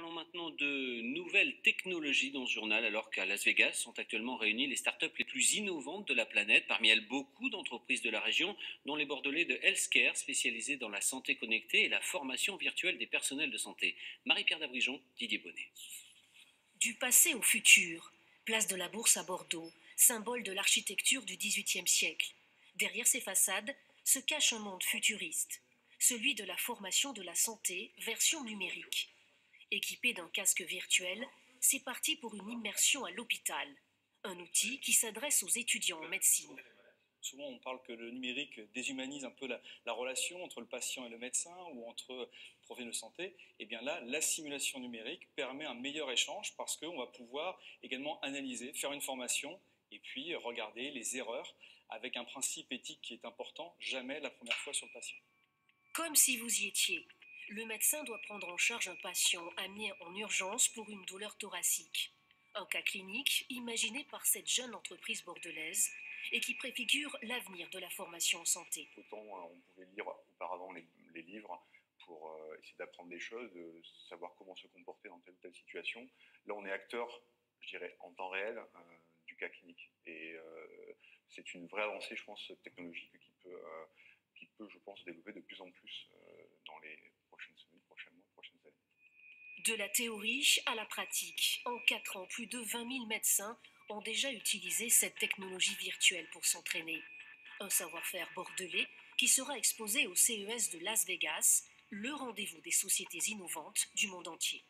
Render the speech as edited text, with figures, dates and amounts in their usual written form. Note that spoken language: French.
Parlons maintenant de nouvelles technologies dans ce journal, alors qu'à Las Vegas sont actuellement réunies les startups les plus innovantes de la planète. Parmi elles, beaucoup d'entreprises de la région, dont les Bordelais de Healthcare, spécialisés dans la santé connectée et la formation virtuelle des personnels de santé. Marie-Pierre Dabrijon, Didier Bonnet. Du passé au futur, place de la Bourse à Bordeaux, symbole de l'architecture du XVIIIe siècle. Derrière ces façades se cache un monde futuriste, celui de la formation de la santé, version numérique. Équipé d'un casque virtuel, c'est parti pour une immersion à l'hôpital, un outil qui s'adresse aux étudiants en médecine. Souvent, on parle que le numérique déshumanise un peu la relation entre le patient et le médecin ou entre professionnels de santé. Et bien là, la simulation numérique permet un meilleur échange parce qu'on va pouvoir également analyser, faire une formation et puis regarder les erreurs avec un principe éthique qui est important, jamais la première fois sur le patient. Comme si vous y étiez, le médecin doit prendre en charge un patient amené en urgence pour une douleur thoracique. Un cas clinique imaginé par cette jeune entreprise bordelaise et qui préfigure l'avenir de la formation en santé. Autant on pouvait lire auparavant les livres pour essayer d'apprendre des choses, de savoir comment se comporter dans telle ou telle situation. Là, on est acteur, je dirais, en temps réel du cas clinique. Et c'est une vraie avancée, je pense, technologique qui peut, je pense, se développer de plus en plus dans les prochaines semaines, prochains mois, prochaines années. De la théorie à la pratique, en 4 ans, plus de 20 000 médecins ont déjà utilisé cette technologie virtuelle pour s'entraîner. Un savoir-faire bordelais qui sera exposé au CES de Las Vegas, le rendez-vous des sociétés innovantes du monde entier.